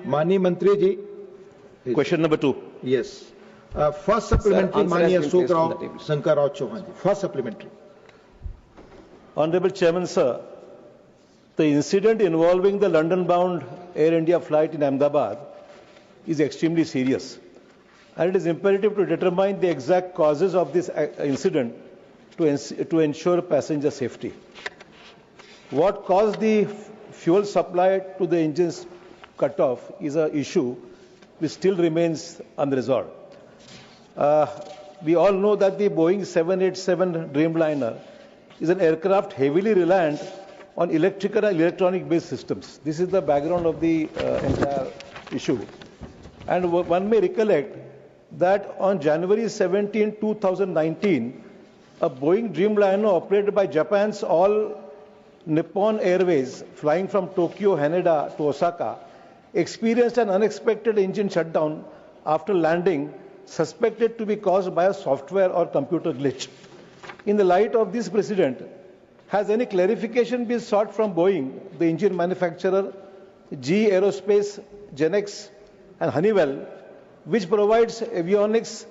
Mani Mantri ji. Question number 2. Yes. First supplementary, Mani Ashok Rao Shankar Rao Chauhan ji. First supplementary. Honorable Chairman, sir, the incident involving the London-bound Air India flight in Ahmedabad is extremely serious, and it is imperative to determine the exact causes of this incident to ensure passenger safety. What caused the fuel supply to the engines cut off is an issue which still remains unresolved. We all know that the Boeing 787 Dreamliner is an aircraft heavily reliant on electrical and electronic-based systems. This is the background of the entire issue. And one may recollect that on January 17, 2019, a Boeing Dreamliner operated by Japan's All Nippon Airways, flying from Tokyo, Haneda to Osaka, experienced an unexpected engine shutdown after landing, suspected to be caused by a software or computer glitch. In the light of this precedent, has any clarification been sought from Boeing, the engine manufacturer, GE Aerospace, Genex, and Honeywell, which provides avionics,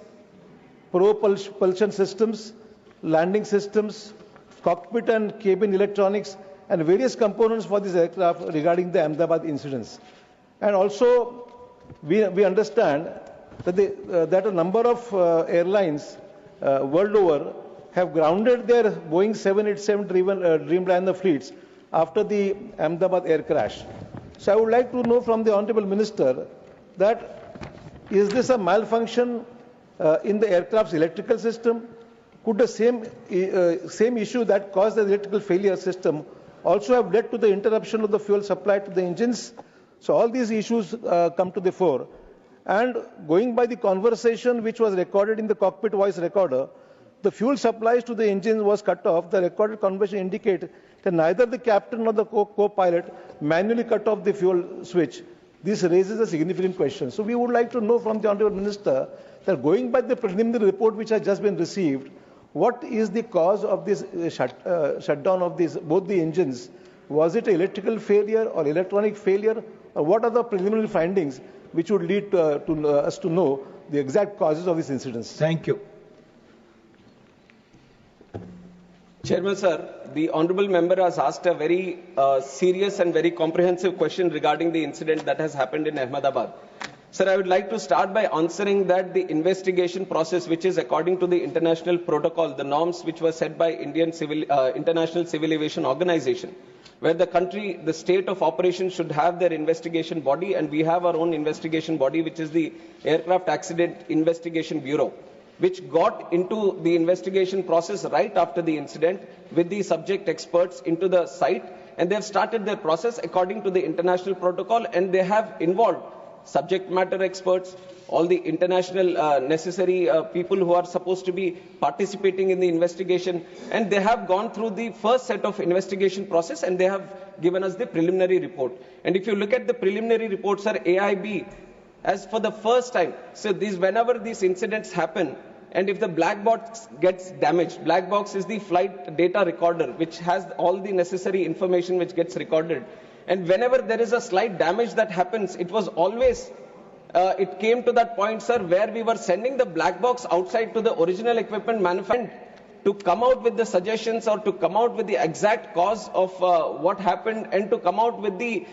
propulsion systems, landing systems, cockpit and cabin electronics, and various components for this aircraft regarding the Ahmedabad incidents? And also, we understand that a number of airlines world over have grounded their Boeing 787 Dreamliner fleets after the Ahmedabad air crash. So I would like to know from the Honourable Minister that is this a malfunction in the aircraft's electrical system? Could the same issue that caused the electrical failure system also have led to the interruption of the fuel supply to the engines? So all these issues come to the fore. And going by the conversation which was recorded in the cockpit voice recorder, the fuel supplies to the engines was cut off. The recorded conversation indicates that neither the captain nor the co-pilot manually cut off the fuel switch. This raises a significant question. So we would like to know from the Honourable Minister that going by the preliminary report which has just been received, what is the cause of this shutdown of both the engines? Was it an electrical failure or electronic failure? Or what are the preliminary findings which would lead us to know the exact causes of these incidents? Thank you. Chairman, sir, the honourable member has asked a very serious and very comprehensive question regarding the incident that has happened in Ahmedabad. Sir, I would like to start by answering that the investigation process, which is according to the international protocol, the norms which were set by International Civil Aviation Organization, where the state of operation should have their investigation body, and we have our own investigation body, which is the Aircraft Accident Investigation Bureau, which got into the investigation process right after the incident with the subject experts into the site, and they have started their process according to the international protocol, and they have involved subject matter experts, all the international necessary people who are supposed to be participating in the investigation, and they have gone through the first set of investigation process, and they have given us the preliminary report. And if you look at the preliminary reports, sir, AIB, as for the first time, so whenever these incidents happen, and if the black box gets damaged, black box is the flight data recorder, which has all the necessary information which gets recorded. And whenever there is a slight damage that happens, it was always, it came to that point, sir, where we were sending the black box outside to the original equipment manufacturer to come out with the suggestions or to come out with the exact cause of what happened, and to come out with the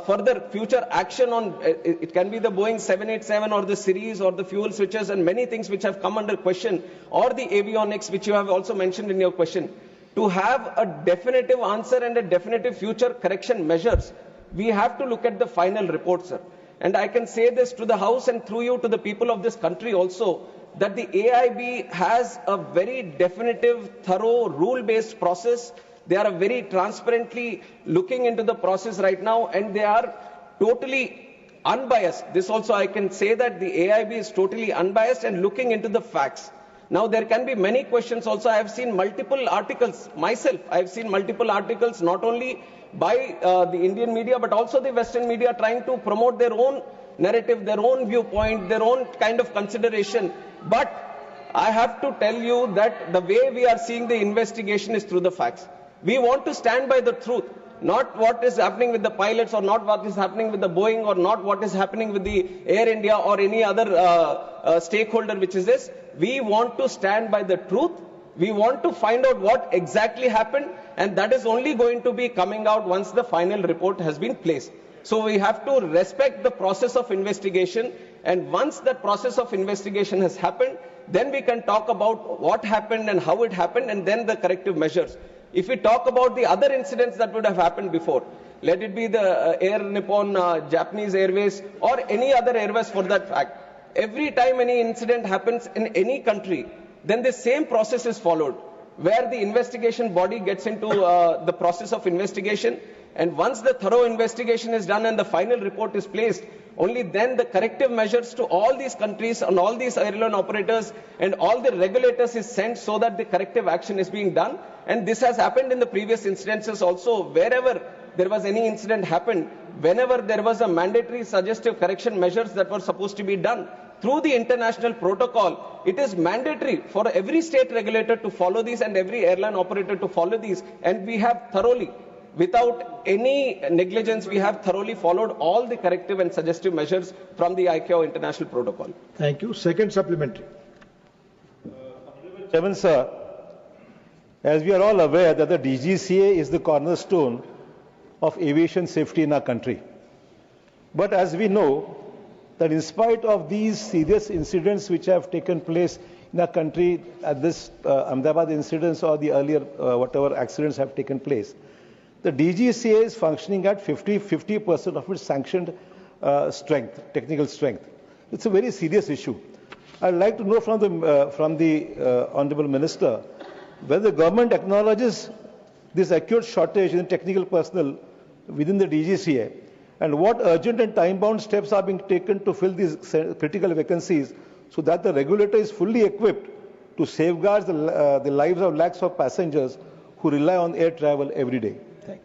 further future action on, it can be the Boeing 787 or the series or the fuel switches and many things which have come under question, or the avionics which you have also mentioned in your question. To have a definitive answer and a definitive future correction measures, we have to look at the final report, sir. And I can say this to the House and through you to the people of this country also, that the AIB has a very definitive, thorough, rule-based process. They are very transparently looking into the process right now, and they are totally unbiased. This also I can say that the AIB is totally unbiased and looking into the facts. Now, there can be many questions also. I have seen multiple articles myself. I have seen multiple articles not only by the Indian media but also the Western media trying to promote their own narrative, their own viewpoint, their own kind of consideration. But I have to tell you that the way we are seeing the investigation is through the facts. We want to stand by the truth. not what is happening with the pilots or not what is happening with the Boeing or not what is happening with the Air India or any other stakeholder which is this. We want to stand by the truth. We want to find out what exactly happened, and that is only going to be coming out once the final report has been placed. So we have to respect the process of investigation, and once that process of investigation has happened, then we can talk about what happened and how it happened, and then the corrective measures. If we talk about the other incidents that would have happened before, let it be the Air Nippon, Japanese Airways, or any other airways for that fact, every time any incident happens in any country, then the same process is followed, where the investigation body gets into the process of investigation, and once the thorough investigation is done and the final report is placed, only then the corrective measures to all these countries and all these airline operators and all the regulators is sent so that the corrective action is being done. And this has happened in the previous incidences also. Wherever there was any incident happened, whenever there was a mandatory suggestive correction measures that were supposed to be done, through the international protocol, it is mandatory for every state regulator to follow these and every airline operator to follow these. And we have thoroughly, without any negligence, we have thoroughly followed all the corrective and suggestive measures from the ICAO international protocol. Thank you. Second supplementary. Chairman, sir, as we are all aware that the DGCA is the cornerstone of aviation safety in our country. But as we know, that in spite of these serious incidents which have taken place in our country, at this Ahmedabad incidents or the earlier whatever accidents have taken place, the DGCA is functioning at 50% of its sanctioned strength, technical strength. It's a very serious issue. I'd like to know from the Honorable Minister whether the government acknowledges this acute shortage in technical personnel within the DGCA, and what urgent and time-bound steps are being taken to fill these critical vacancies so that the regulator is fully equipped to safeguard the lives of lakhs of passengers who rely on air travel every day. Thank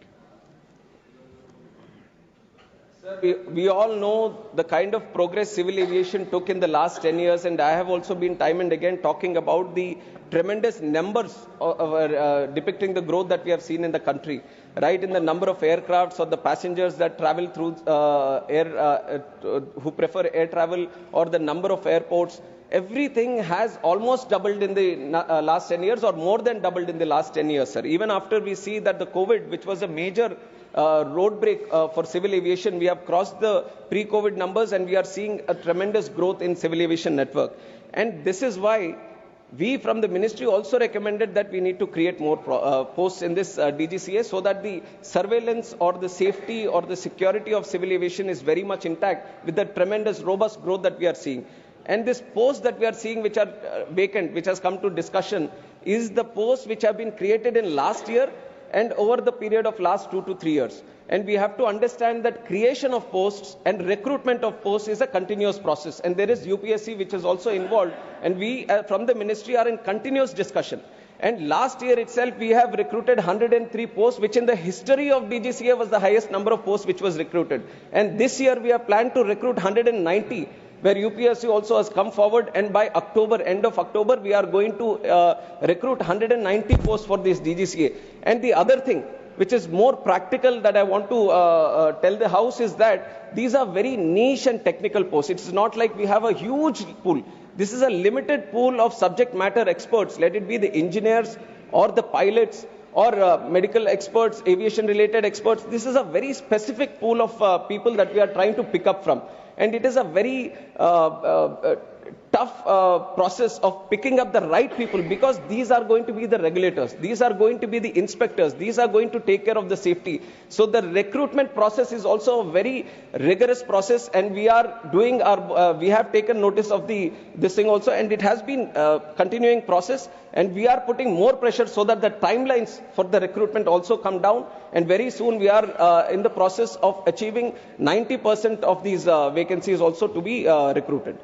Sir, you. we all know the kind of progress civil aviation took in the last 10 years, and I have also been time and again talking about the tremendous numbers depicting the growth that we have seen in the country, right, in the number of aircrafts or the passengers that travel through who prefer air travel, or the number of airports. Everything has almost doubled in the last 10 years, or more than doubled in the last 10 years, sir. Even after we see that the COVID, which was a major road break for civil aviation, we have crossed the pre-COVID numbers, and we are seeing a tremendous growth in civil aviation network. And this is why we from the ministry also recommended that we need to create more posts in this DGCA, so that the surveillance or the safety or the security of civil aviation is very much intact with the tremendous robust growth that we are seeing. And this posts that we are seeing which are vacant, which has come to discussion, is the posts which have been created in last year and over the period of last 2 to 3 years. And we have to understand that creation of posts and recruitment of posts is a continuous process. And there is UPSC which is also involved. And we from the ministry are in continuous discussion. And last year itself, we have recruited 103 posts, which in the history of DGCA was the highest number of posts which was recruited. And this year we have planned to recruit 190, where UPSC also has come forward, and by October, end of October, we are going to recruit 190 posts for this DGCA. And the other thing, which is more practical that I want to tell the House, is that these are very niche and technical posts. It's not like we have a huge pool. This is a limited pool of subject matter experts, let it be the engineers or the pilots or medical experts, aviation related experts. This is a very specific pool of people that we are trying to pick up from. And it is a very tough process of picking up the right people, because these are going to be the regulators, these are going to be the inspectors, these are going to take care of the safety. So the recruitment process is also a very rigorous process, and we are doing our, we have taken notice of this thing also, and it has been continuing process, and we are putting more pressure so that the timelines for the recruitment also come down, and very soon we are in the process of achieving 90% of these vacancies also to be recruited.